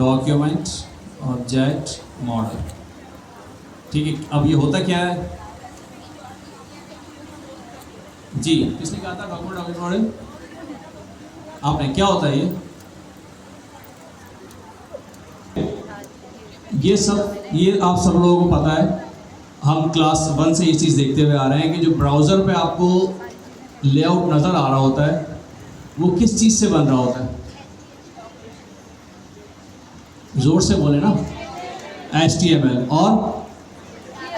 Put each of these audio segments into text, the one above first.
Document object model. ठीक है, अब ये होता क्या है जी, किसने कहा था डॉक्यूमेंट ऑब्जेक्ट मॉडल? आपने। क्या होता है ये आप सब लोगों को पता है। हम क्लास 1 से ये चीज़ देखते हुए आ रहे हैं कि जो ब्राउज़र पे आपको लेआउट नज़र आ रहा होता है वो किस चीज़ से बन रहा होता है? जोर से बोले ना। HTML और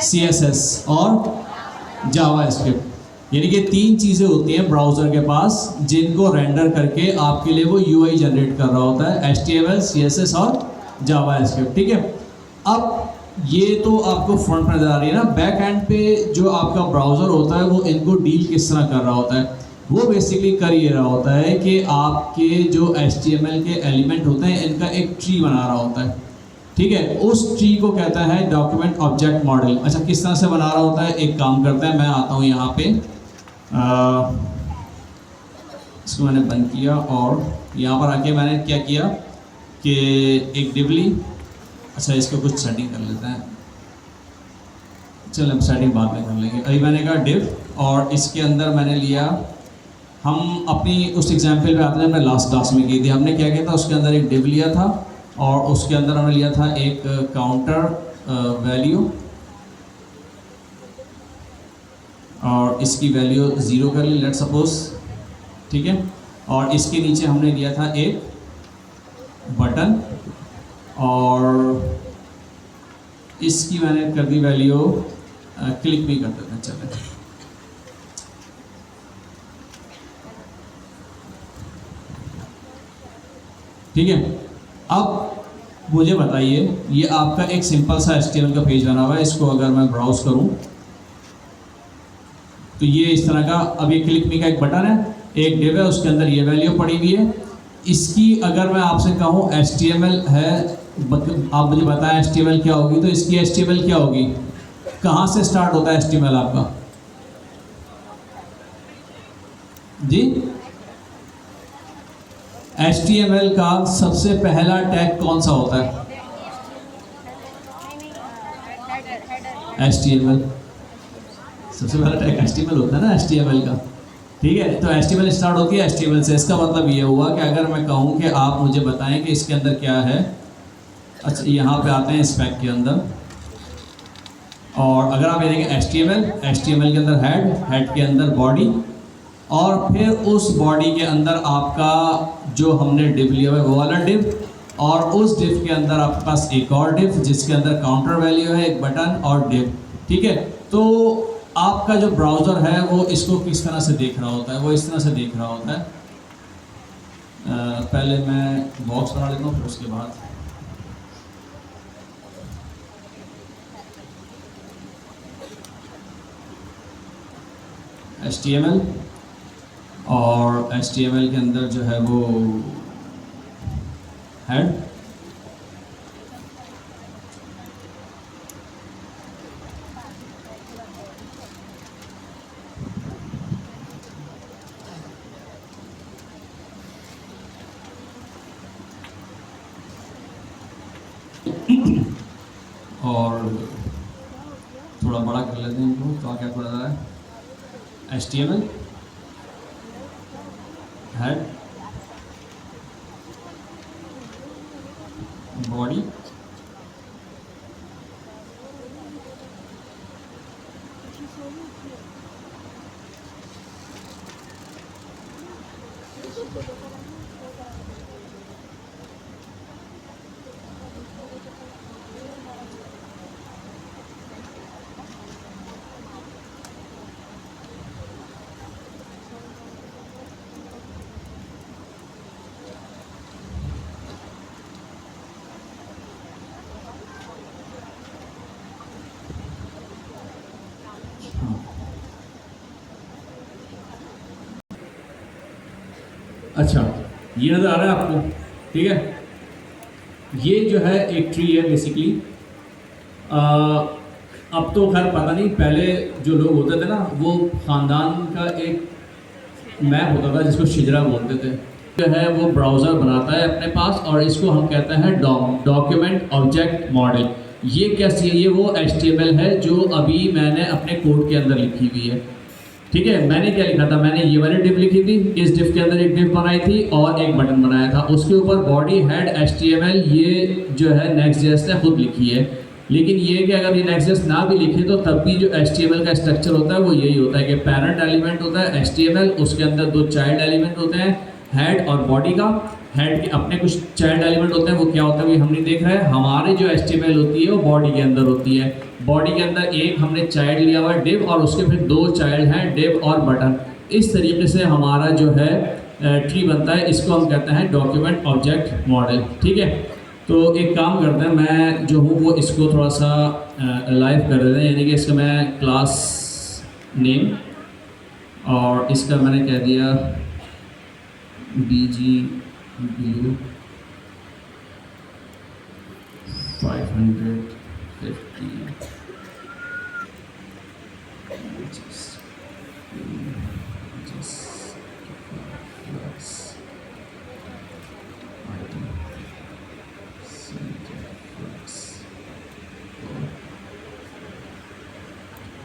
CSS और जावास्क्रिप्ट, यानी कि 3 चीज़ें होती हैं ब्राउज़र के पास जिनको रेंडर करके आपके लिए वो UI जनरेट कर रहा होता है, HTML, CSS और जावास्क्रिप्ट। ठीक है, अब ये तो आपको फ्रंट पर नजर आ रही है ना। बैक एंड पे जो आपका ब्राउज़र होता है वो इनको डील किस तरह कर रहा होता है? वो बेसिकली कर ये रहा होता है कि आपके जो HTML के एलिमेंट होते हैं इनका एक ट्री बना रहा होता है। ठीक है, उस ट्री को कहता है डॉक्यूमेंट ऑब्जेक्ट मॉडल। अच्छा, किस तरह से बना रहा होता है? एक काम करते हैं, मैं आता हूँ यहाँ पे, इसको मैंने बंद किया और यहाँ पर आके मैंने क्या किया कि एक डिव ली। अच्छा, इसको कुछ सेटिंग कर लेते हैं, चल अब सेटिंग बाद में कर लेंगे। अभी मैंने कहा डिव और इसके अंदर मैंने लिया, हम अपनी उस एग्जाम्पल पे आते हैं, हमने लास्ट क्लास में की थी। हमने क्या किया था, उसके अंदर एक डिव लिया था और उसके अंदर हमने लिया था एक काउंटर वैल्यू और इसकी वैल्यू 0 कर ली, लेट सपोज। ठीक है, और इसके नीचे हमने लिया था एक बटन और इसकी मैंने कर दी वैल्यू क्लिक भी कर देते हैं। चले, ठीक है। अब मुझे बताइए, ये आपका एक सिंपल सा HTML का पेज बना हुआ है, इसको अगर मैं ब्राउज करूं तो ये इस तरह का, अब ये क्लिक मी का एक बटन है, एक डिव है, उसके अंदर ये वैल्यू पड़ी हुई है। इसकी अगर मैं आपसे कहूँ HTML है, आप मुझे बताएं HTML क्या होगी, तो इसकी HTML क्या होगी? कहाँ से स्टार्ट होता है HTML आपका जी? HTML का सबसे पहला टैग कौन सा होता है? HTML सबसे पहला टैग HTML होता है ना, HTML का। ठीक है, तो HTML स्टार्ट होती है HTML से। इसका मतलब ये हुआ कि अगर मैं कहूँ कि आप मुझे बताएं कि इसके अंदर क्या है। अच्छा, यहाँ पे आते हैं स्पेक के अंदर और अगर आप ये देखें HTML के अंदर हेड के अंदर बॉडी और फिर उस बॉडी के अंदर आपका जो हमने डिव लिया हुआ है वो वाला डिव, और उस डिव के अंदर आपके पास एक और डिव जिसके अंदर काउंटर वैल्यू है, एक बटन और डिव। ठीक है, तो आपका जो ब्राउज़र है वो इसको किस तरह से देख रहा होता है? वो इस तरह से देख रहा होता है। पहले मैं बॉक्स बना लेता हूँ, फिर उसके बाद HTML और HTML के अंदर जो है वो हेड, और थोड़ा बड़ा कर लेते हैं इनको, तो क्या पड़ रहा है? HTML हेड बॉडी अच्छा, ये नज़र आ रहा है आपको? ठीक है, ये जो है एक ट्री है बेसिकली। अब तो खैर पता नहीं, पहले जो लोग होते थे ना वो ख़ानदान का एक मैप होता था जिसको शिजरा बोलते थे। जो है वो ब्राउज़र बनाता है अपने पास, और इसको हम कहते हैं डॉम, डॉक्यूमेंट ऑब्जेक्ट मॉडल। ये क्या चीज़ है? ये वो HTML है जो अभी मैंने अपने कोड के अंदर लिखी हुई है। ठीक है, मैंने क्या लिखा था? मैंने ये वाली डिव लिखी थी, इस डिव के अंदर एक डिव बनाई थी और एक बटन बनाया था, उसके ऊपर बॉडी हेड HTML ये जो है Next.js ने खुद लिखी है। लेकिन ये कि अगर ये Next.js ना भी लिखे तो तब भी जो HTML का स्ट्रक्चर होता है वो यही होता है कि पेरेंट एलिमेंट होता है HTML, उसके अंदर दो चाइल्ड एलिमेंट होते हैं, हेड और बॉडी का। हेड के अपने कुछ चाइल्ड एलिमेंट होते हैं, वो क्या होता है भी हम नहीं देख रहे हैं। हमारे जो HTML होती है वो बॉडी के अंदर होती है। बॉडी के अंदर एक हमने चाइल्ड लिया हुआ है डिव, और उसके फिर दो चाइल्ड हैं डिव और बटन। इस तरीके से हमारा जो है ट्री बनता है। इसको हम कहते हैं डॉक्यूमेंट ऑब्जेक्ट मॉडल। ठीक है, तो एक काम करते हैं, मैं जो हूँ वो इसको थोड़ा सा लाइव कर देते हैं, यानी कि इसका मैं क्लास नेम और इसका मैंने कह दिया BG Blue 550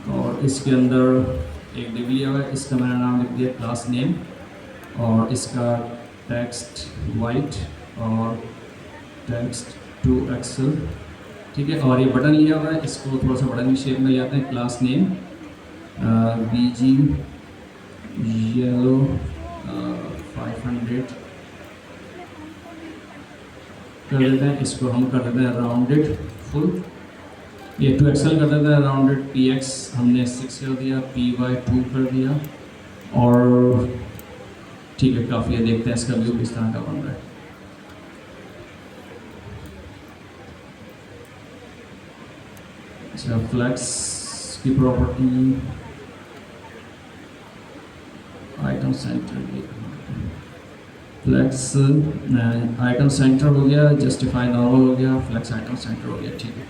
और इसके अंदर एक डिव लिया हुआ है, इसका मैंने नाम लिख दिया क्लास नेम, और इसका टेक्स्ट वाइट और टेक्स्ट टू एक्सेल। ठीक है, और ये बटन लिया हुआ है, इसको थोड़ा सा बटन की शेप में ले आते हैं। क्लास नेम BG येलो 500 कर देते हैं। इसको हम कर देते हैं राउंडेड फुल। ये 2 एक्सेल कर देते हैं राउंडेड। PX हमने 6 कर दिया, PY 2 कर दिया, और ठीक है काफ़ी है। देखते हैं इसका व्यू किस तरह का बन रहा है। अच्छा, फ्लैक्स की property, item centre, flex item centre हो गया, जस्टिफाई नॉर्मल हो गया, फ्लैक्स आइटम सेंटर हो गया। ठीक है,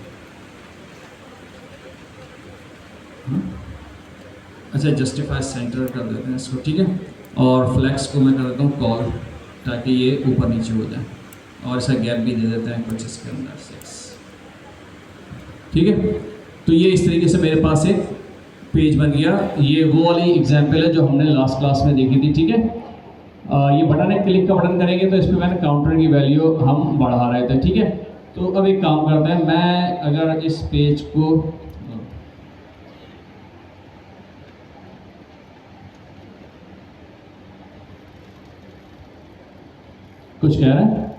अच्छा जस्टिफाई सेंटर कर देते हैं इसको। ठीक है, और फ्लैक्स को मैं कर देता हूँ कॉल, ताकि ये ऊपर नीचे हो जाए, और ऐसा गैप भी दे देते हैं कुछ इसके अंदर 6। ठीक है, तो ये इस तरीके से मेरे पास एक पेज बन गया। ये वो वाली एग्जांपल है जो हमने लास्ट क्लास में देखी थी। ठीक है, ये बटन है, क्लिक का बटन करेंगे तो इस पर मैंने काउंटर की वैल्यू हम बढ़ा रहे थे। ठीक है, तो अब एक काम करते हैं, मैं अगर इस पेज को कुछ कह रहे हैं,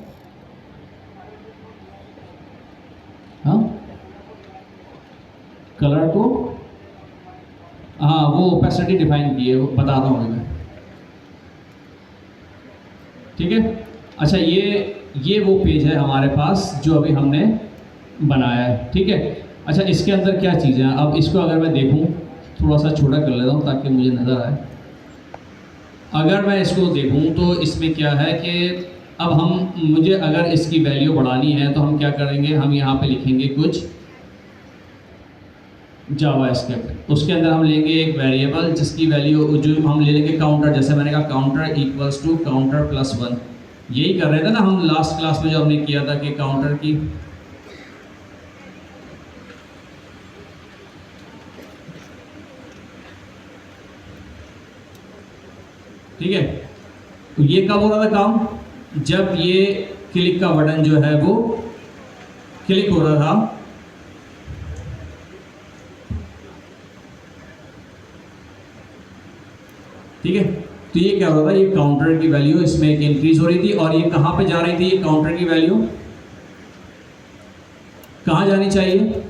हाँ कलर को, हाँ वो ओपेसिटी डिफाइन की है, वो बताता हूँ मैं। ठीक है, अच्छा ये वो पेज है हमारे पास जो अभी हमने बनाया है। ठीक है, अच्छा इसके अंदर क्या चीज़ें हैं, अब इसको अगर मैं देखूँ, थोड़ा सा छोटा कर लेता हूँ ताकि मुझे नज़र आए। अगर मैं इसको देखूँ तो इसमें क्या है कि अब मुझे अगर इसकी वैल्यू बढ़ानी है तो हम क्या करेंगे, हम यहाँ पे लिखेंगे कुछ जावास्क्रिप्ट। उसके अंदर हम लेंगे एक वेरिएबल जिसकी वैल्यू जो हम ले लेंगे काउंटर, जैसे मैंने कहा counter equals to counter plus 1। यही कर रहे थे ना हम लास्ट क्लास में जो हमने किया था कि काउंटर की, ठीक है, तो ये कब हो रहा था काम, जब ये क्लिक का बटन जो है वो क्लिक हो रहा था। ठीक है, तो ये क्या हो रहा था, ये काउंटर की वैल्यू इसमें एक इंक्रीज हो रही थी, और ये कहाँ पे जा रही थी, ये काउंटर की वैल्यू कहाँ जानी चाहिए,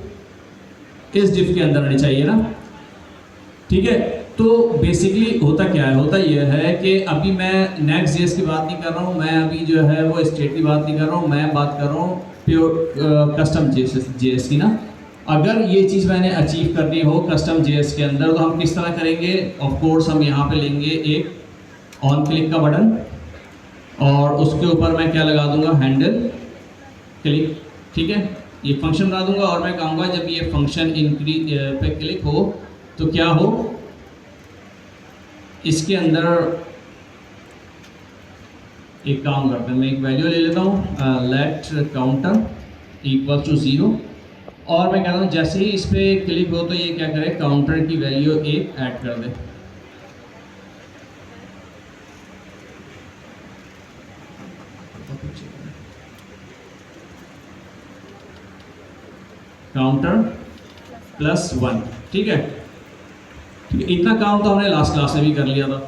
इस डिफ के अंदर आनी चाहिए ना। ठीक है, तो बेसिकली होता क्या है, होता यह है कि अभी मैं Next.js की बात नहीं कर रहा हूँ, मैं अभी जो है वो स्टेट की बात नहीं कर रहा हूँ, मैं बात कर रहा हूँ प्योर कस्टम JS की ना। अगर ये चीज़ मैंने अचीव करनी हो कस्टम JS के अंदर तो हम किस तरह करेंगे, ऑफ कोर्स हम यहाँ पे लेंगे एक ऑन क्लिक का बटन, और उसके ऊपर मैं क्या लगा दूंगा, हैंडल क्लिक। ठीक है, ये फंक्शन बना दूंगा, और मैं कहूँगा जब ये फंक्शन इंक्रीज पे क्लिक हो तो क्या हो, इसके अंदर एक काम करते हैं, मैं एक वैल्यू ले लेता हूँ, लेट काउंटर इक्वल टू 0, और मैं कहता हूँ जैसे ही इस पर क्लिक हो तो ये क्या करे, काउंटर की वैल्यू एक ऐड कर दे। काउंटर +1, ठीक है। इतना काम तो हमने लास्ट क्लास में भी कर लिया था।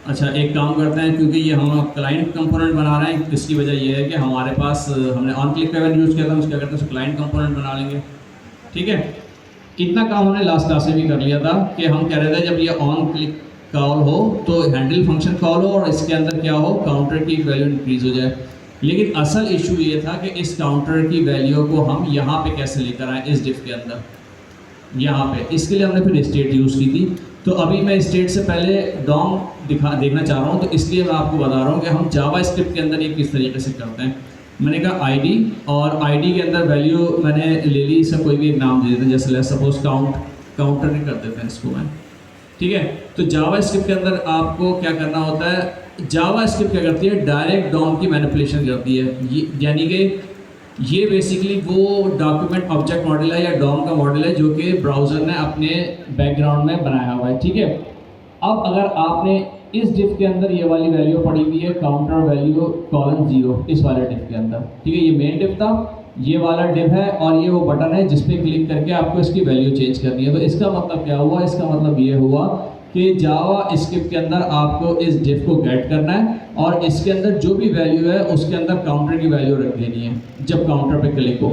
अच्छा, एक काम करते हैं, क्योंकि ये हम क्लाइंट कंपोनेंट बना रहे हैं, इसकी वजह ये है कि हमारे पास हमने ऑन क्लिक का यूज़ किया था, हम क्या करते हैं क्लाइंट कंपोनेंट बना लेंगे, ठीक है। इतना काम हमने लास्ट क्लास में भी कर लिया था कि हम कह रहे थे जब ये ऑन क्लिक कॉल हो तो हैंडल फंक्शन कॉल हो और इसके अंदर क्या हो, काउंटर की वैल्यू इंक्रीज़ हो जाए। लेकिन असल इशू ये था कि इस काउंटर की वैल्यू को हम यहाँ पे कैसे लेकर आएँ इस डिफ के अंदर, यहाँ पे। इसके लिए हमने फिर स्टेट यूज़ की थी। तो अभी मैं स्टेट से पहले डॉम देखना चाह रहा हूँ, तो इसलिए मैं आपको बता रहा हूँ कि हम जावा स्क्रिप्ट के अंदर ये किस तरीके से करते हैं। मैंने कहा आईडी, और आईडी के अंदर वैल्यू मैंने ले ली, इसका कोई भी एक नाम दे देते हैं, जैसे सपोज काउंटर नहीं कर देते हैं इसको मैं, ठीक है। तो जावा स्क्रिप्ट के अंदर आपको क्या करना होता है, जावा स्क्रिप्ट क्या करती है, डायरेक्ट डॉम की मैनिपुलेशन करती है। यानी कि ये बेसिकली वो डॉक्यूमेंट ऑब्जेक्ट मॉडल है या डॉम का मॉडल है जो कि ब्राउज़र ने अपने बैकग्राउंड में बनाया हुआ है, ठीक है। अब अगर आपने इस डिफ के अंदर ये वाली वैल्यू पड़ी हुई है, काउंटर वैल्यू :0, इस वाले डिफ के अंदर, ठीक है। ये मेन डिफ था, ये वाला डिफ है, और ये वो बटन है जिस पे क्लिक करके आपको इसकी वैल्यू चेंज करनी है। तो इसका मतलब क्या हुआ, इसका मतलब ये हुआ कि जावा स्क्रिप्ट के अंदर आपको इस डिफ को गेट करना है और इसके अंदर जो भी वैल्यू है उसके अंदर काउंटर की वैल्यू रख देनी है जब काउंटर पे क्लिक हो।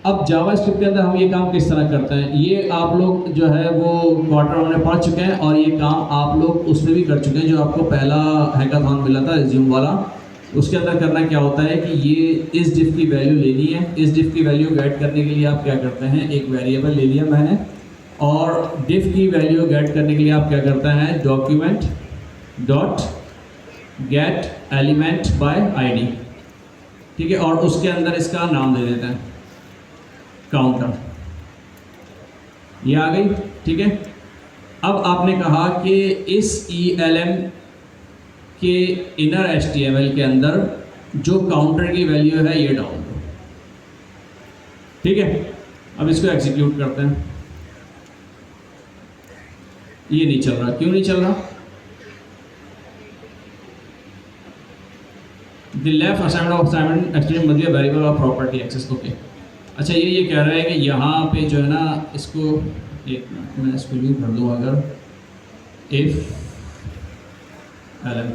अब जावा स्क्रिप्ट के अंदर हम ये काम किस तरह करते हैं, ये आप लोग जो है वो क्वार्टर हमने पढ़ चुके हैं, और ये काम आप लोग उसमें भी कर चुके हैं, जो आपको पहला हैकाथॉन मिला था रिज्यूम वाला। उसके अंदर करना क्या होता है कि ये इस डिफ की वैल्यू लेनी है। इस डिफ की वैल्यू गेट करने के लिए आप क्या करते हैं, एक वेरिएबल ले लिया मैंने, और डिफ की वैल्यू गेट करने के लिए आप क्या करते हैं, document dot gate element by ID, ठीक है। और उसके अंदर इसका नाम दे देते हैं काउंटर, ये आ गई, ठीक है। अब आपने कहा कि इस ELM के इनर HTML के अंदर जो काउंटर की वैल्यू है ये डाल दो, ठीक है। अब इसको एग्जीक्यूट करते हैं। ये नहीं चल रहा, क्यों नहीं चल रहा, द लेफ्ट असाइनमेंट एक्सटेंड मत दिया वेरिएबल और प्रॉपर्टी एक्सेस, ओके। अच्छा, ये कह रहा है कि यहाँ पे जो है ना, इसको एक मिनट मैं इसको यूँ भर दूँ, अगर इफ एलन,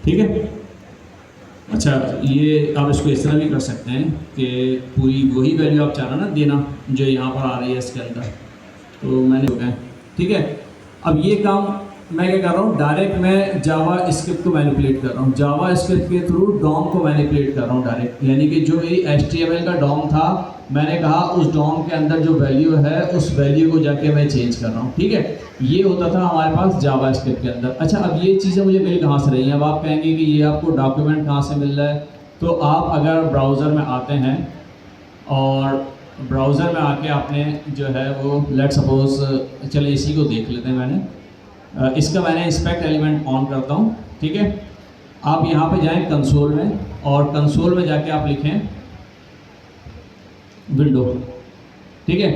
ठीक है। अच्छा, ये आप इसको इस तरह भी कर सकते हैं कि पूरी वही वैल्यू आप चाह रहे ना देना जो यहाँ पर आ रही है इसके अंदर, तो मैंने हो गया, ठीक है। अब ये काम मैं क्या कर रहा हूँ, डायरेक्ट मैं जावा स्क्रिप्ट को मैनिपुलेट कर रहा हूँ, जावा स्क्रिप्ट के थ्रू डॉम को मैनिपुलेट कर रहा हूँ डायरेक्ट। यानी कि जो मेरी HTML का डॉम था, मैंने कहा उस डॉम के अंदर जो वैल्यू है उस वैल्यू को जाके मैं चेंज कर रहा हूँ, ठीक है। ये होता था हमारे पास जावा स्क्रिप्ट के अंदर। अच्छा, अब ये चीज़ें मुझे मिल कहाँ से रही हैं, अब आप कहेंगे कि ये आपको डॉक्यूमेंट कहाँ से मिल रहा है। तो आप अगर ब्राउज़र में आते हैं और ब्राउज़र में आके आपने जो है वो लेट सपोज, चलिए इसी को देख लेते हैं। इसका मैंने इंस्पेक्ट एलिमेंट ऑन करता हूँ, ठीक है। आप यहाँ पे जाएं कंसोल में, और कंसोल में जाके आप लिखें विंडो, ठीक है।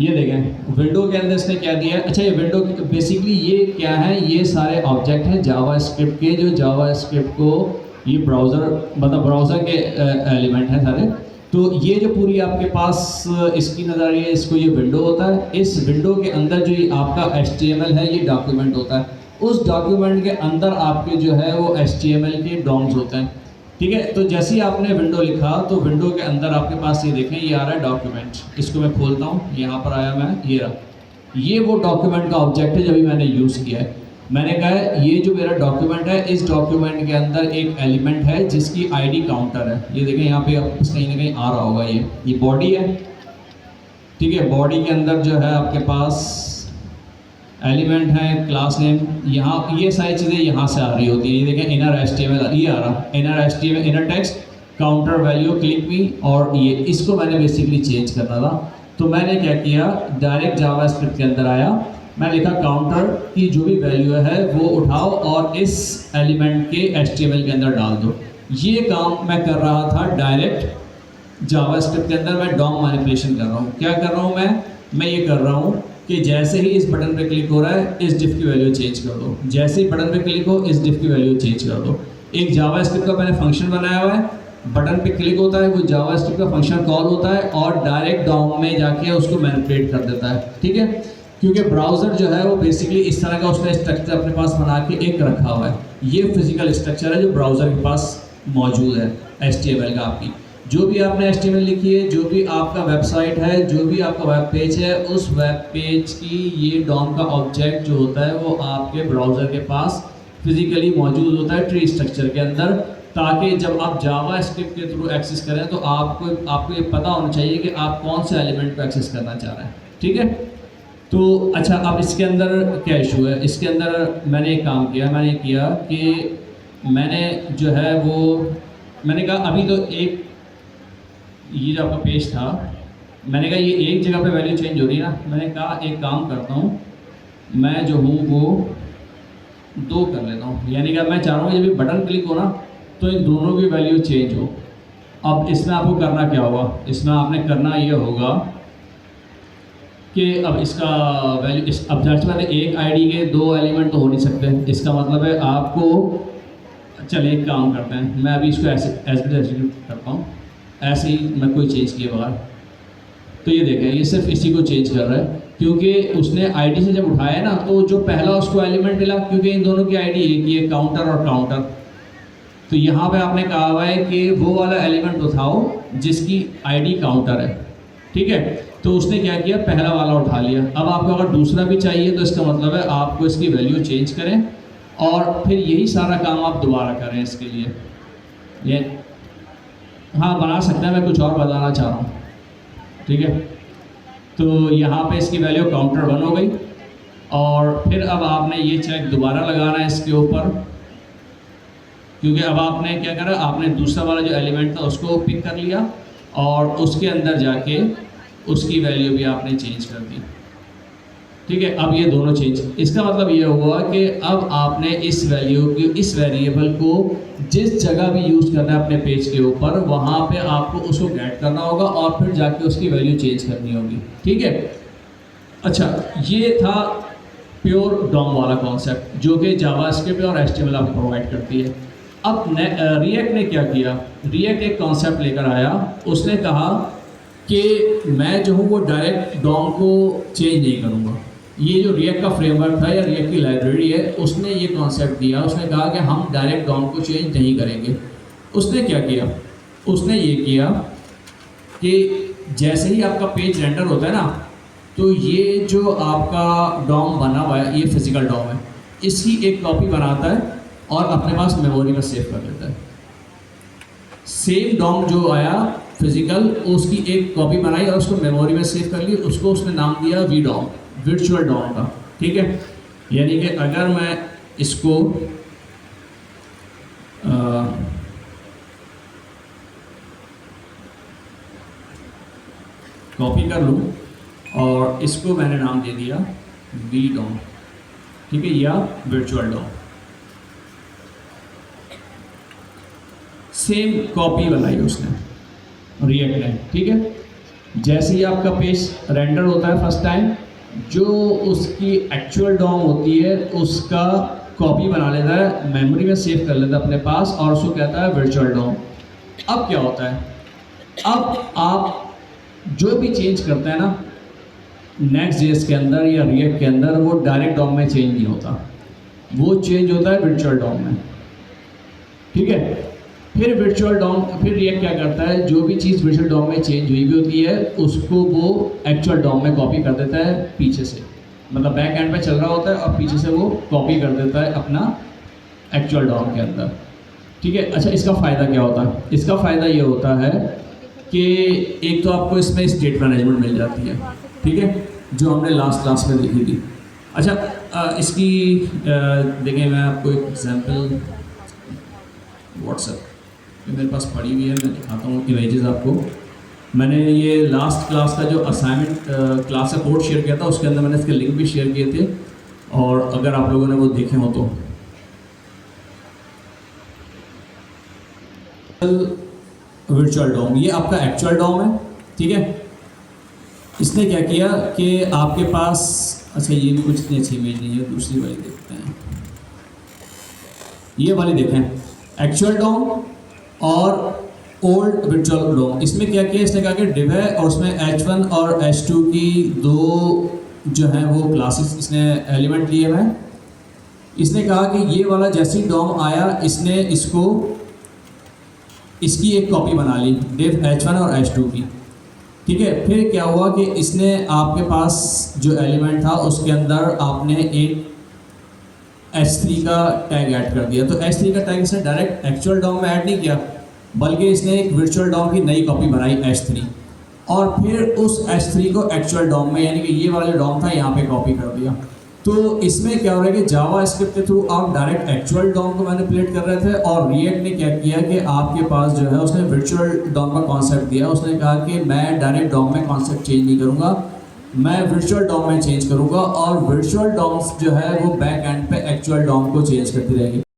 ये देखें विंडो के अंदर इसने क्या दिया है। अच्छा, ये विंडो बेसिकली ये क्या है, ये सारे ऑब्जेक्ट हैं जावा स्क्रिप्ट के, जो जावा स्क्रिप्ट को ये ब्राउज़र मतलब ब्राउज़र के एलिमेंट हैं सारे। तो ये जो पूरी आपके पास इसकी नज़र आ रही है, इसको ये विंडो होता है। इस विंडो के अंदर जो ये आपका HTML है ये डॉक्यूमेंट होता है। उस डॉक्यूमेंट के अंदर आपके जो है वो HTML के डॉम्स होते हैं, ठीक है। तो जैसे ही आपने विंडो लिखा तो विंडो के अंदर आपके पास ये देखें, ये आ रहा है डॉक्यूमेंट। इसको मैं खोलता हूँ, यहाँ पर आया मैं, ये रहा, ये वो डॉक्यूमेंट का ऑब्जेक्ट है जो अभी मैंने यूज़ किया है। मैंने कहा है ये जो मेरा डॉक्यूमेंट है, इस डॉक्यूमेंट के अंदर एक एलिमेंट है जिसकी ID काउंटर है। ये देखें यहाँ पे आपको कहीं ना कहीं आ रहा होगा, ये बॉडी है, ठीक है। बॉडी के अंदर जो है आपके पास एलिमेंट है, क्लास नेम, यहाँ ये सारी चीज़ें यहाँ से आ रही होती है। ये देखें इनर HTML ये आ रहा, inner HTML inner text counter value click मी, और ये इसको मैंने बेसिकली चेंज करना था। तो मैंने क्या किया, डायरेक्ट जावास्क्रिप्ट के अंदर आया, मैं लिखा काउंटर की जो भी वैल्यू है वो उठाओ और इस एलिमेंट के HTML के अंदर डाल दो। ये काम मैं कर रहा था डायरेक्ट जावास्क्रिप्ट के अंदर। मैं डॉम मैनिपुलेशन कर रहा हूँ। क्या कर रहा हूँ मैं ये कर रहा हूँ कि जैसे ही इस बटन पे क्लिक हो रहा है इस डिफ की वैल्यू चेंज कर दो, जैसे ही बटन पे क्लिक हो इस डिफ की वैल्यू चेंज कर दो। एक जावास्क्रिप्ट का मैंने फंक्शन बनाया हुआ है, बटन पे क्लिक होता है वो जावास्क्रिप्ट का फंक्शन कॉल होता है और डायरेक्ट डॉम में जाके उसको मैनिपुलेट कर देता है। ठीक है, क्योंकि ब्राउज़र जो है वो बेसिकली इस तरह का उसने स्ट्रक्चर अपने पास बना के एक रखा हुआ है। ये फिजिकल स्ट्रक्चर है जो ब्राउज़र के पास मौजूद है HTML का। आपकी जो भी आपने HTML लिखी है, जो भी आपका वेबसाइट है, जो भी आपका वेब पेज है, उस वेब पेज की ये डॉम का ऑब्जेक्ट जो होता है वो आपके ब्राउज़र के पास फिजिकली मौजूद होता है ट्री स्ट्रक्चर के अंदर, ताकि जब आप जावास्क्रिप्ट के थ्रू एक्सेस करें तो आपको ये पता होना चाहिए कि आप कौन से एलिमेंट को एक्सेस करना चाह रहे हैं। ठीक है, तो अच्छा अब इसके अंदर क्या इशू है। इसके अंदर मैंने एक काम किया, मैंने किया कि मैंने जो है वो मैंने कहा अभी तो एक ये जो आपका पेज था, मैंने कहा ये एक जगह पे वैल्यू चेंज हो रही है ना, मैंने कहा एक काम करता हूँ मैं जो हूँ वो 2 कर लेता हूँ। यानी कि मैं चाह रहा हूँ जब भी बटन क्लिक हो ना तो इन दोनों की वैल्यू चेंज हो। अब इसमें आपको करना क्या होगा, इसमें आपने करना ये होगा कि अब इसका वैल्यू अब जाहिर बात है एक आईडी के 2 एलिमेंट तो हो नहीं सकते। इसका मतलब है आपको, चले एक काम करते हैं, मैं अभी इसको ऐसे एग्जीक्यूट करता हूँ ऐसे ही, मैं कोई चेंज किए बगैर। तो ये देखें ये सिर्फ इसी को चेंज कर रहा है क्योंकि उसने आईडी से जब उठाया ना तो जो पहला उसको एलिमेंट मिला, क्योंकि इन दोनों की आईडी एक ही है, काउंटर और काउंटर। तो यहाँ पे आपने कहा हुआ है कि वो वाला एलिमेंट उठाओ जिसकी आईडी काउंटर है। ठीक है, तो उसने क्या किया, पहला वाला उठा लिया। अब आपको अगर दूसरा भी चाहिए तो इसका मतलब है आपको इसकी वैल्यू चेंज करें और फिर यही सारा काम आप दोबारा करें। इसके लिए ये हाँ बना सकते हैं, मैं कुछ और बताना चाह रहा हूँ। ठीक है, तो यहाँ पे इसकी वैल्यू काउंटर 1 हो गई और फिर अब आपने ये चेक दोबारा लगाना है इसके ऊपर, क्योंकि अब आपने क्या करा, आपने दूसरा वाला जो एलिमेंट था उसको पिक कर लिया और उसके अंदर जाके उसकी वैल्यू भी आपने चेंज कर दी। ठीक है, अब ये दोनों चेंज, इसका मतलब ये हुआ कि अब आपने इस वैल्यू की, इस वेरिएबल को जिस जगह भी यूज़ करना है अपने पेज के ऊपर, वहाँ पे आपको उसको गेट करना होगा और फिर जाके उसकी वैल्यू चेंज करनी होगी। ठीक है, अच्छा ये था प्योर डॉम वाला कॉन्सेप्ट जो कि जावास्क्रिप्ट और HTML आपको प्रोवाइड करती है। अब रिएक्ट ने क्या किया, रिएक्ट एक कॉन्सेप्ट लेकर आया। उसने कहा कि मैं जो हूँ वो डायरेक्ट डॉम को चेंज नहीं करूँगा। ये जो रिएक्ट का फ्रेमवर्क था या रिएक्ट की लाइब्रेरी है, उसने ये कॉन्सेप्ट दिया। उसने कहा कि हम डायरेक्ट डॉम को चेंज नहीं करेंगे। उसने क्या किया, उसने ये किया कि जैसे ही आपका पेज रेंडर होता है ना, तो ये जो आपका डॉम बना हुआ है, ये फिजिकल डॉम है, इसकी एक कॉपी बनाता है और अपने पास मेमोरी में सेव कर लेता है। सेम डॉम जो आया फिजिकल, उसकी एक कॉपी बनाई और उसको मेमोरी में सेव कर ली। उसको उसने नाम दिया VDOM, वर्चुअल डॉम का। ठीक है, यानी कि अगर मैं इसको कॉपी कर लूँ और इसको मैंने नाम दे दिया VDOM, ठीक है, या वर्चुअल डॉम। सेम कॉपी बनाई उसने रिएक्ट ने। ठीक है, जैसे ही आपका पेज रेंडर होता है फर्स्ट टाइम, जो उसकी एक्चुअल डॉम होती है उसका कॉपी बना लेता है, मेमोरी में सेव कर लेता है अपने पास और उसको कहता है वर्चुअल डॉम। अब क्या होता है, अब आप जो भी चेंज करते हैं ना नेक्स्ट.js के अंदर या रिएक्ट के अंदर, वो डायरेक्ट डॉम में चेंज नहीं होता, वो चेंज होता है वर्चुअल डॉम में। ठीक है, फिर वर्चुअल डॉम, फिर रिएक्ट क्या करता है, जो भी चीज़ वर्चुअल डॉम में चेंज हुई भी होती है उसको वो एक्चुअल डॉम में कॉपी कर देता है पीछे से, मतलब बैक एंड पे चल रहा होता है और पीछे से वो कॉपी कर देता है अपना एक्चुअल डॉम के अंदर। ठीक है, अच्छा इसका फ़ायदा क्या होता है, इसका फ़ायदा ये होता है कि एक तो आपको इसमें स्टेट मैनेजमेंट मिल जाती है। ठीक है, जो हमने लास्ट क्लास में देखी थी। अच्छा इसकी देखें, मैं आपको एक एग्जांपल व्हाट्सएप मेरे पास पड़ी हुई है, मैं दिखाता हूँ इमेजेस आपको। मैंने ये लास्ट क्लास का जो असाइनमेंट क्लास का कोड शेयर किया था, उसके अंदर मैंने इसके लिंक भी शेयर किए थे, और अगर आप लोगों ने वो देखे हो तो वर्चुअल डॉम, ये आपका एक्चुअल डॉम है, ठीक है। इसने क्या किया कि आपके पास, अच्छा ये भी कुछ इतनी अच्छी इमेज नहीं है, दूसरी वाली देखते हैं। ये वाली देखें, एक्चुअल डॉम और ओल्ड वर्चुअल डॉम। इसमें क्या किया, इसने कहा कि डिव है और उसमें H1 और H2 की दो जो हैं वो क्लासेस इसने एलिमेंट लिए हुए हैं। इसने कहा कि ये वाला जैसे ही डॉम आया, इसने इसकी एक कॉपी बना ली डिव H1 और H2 की, ठीक है। फिर क्या हुआ कि इसने आपके पास जो एलिमेंट था उसके अंदर आपने एक H3 का टैग ऐड कर दिया। तो H3 का टैग इसने डायरेक्ट एक्चुअल डॉम में ऐड नहीं किया, बल्कि इसने एक वर्चुअल डॉम की नई कॉपी बनाई H3, और फिर उस H3 को एक्चुअल डॉम में, यानी कि ये वाला जो डॉम था यहाँ पे कॉपी कर दिया। तो इसमें क्या हो रहा है कि जावा स्क्रिप्ट के थ्रू आप डायरेक्ट एक्चुअल डॉम को मैनिपुलेट कर रहे थे, और रिएक्ट ने क्या किया कि आपके पास जो है उसने वर्चुअल डॉम का कॉन्सेप्ट दिया। उसने कहा कि मैं डायरेक्ट डॉम में कॉन्सेप्ट चेंज नहीं करूँगा, मैं वर्चुअल डॉम में चेंज करूँगा, और वर्चुअल डॉम्स जो है वो बैक एंड पे एक्चुअल डॉम को चेंज करती रहेगी।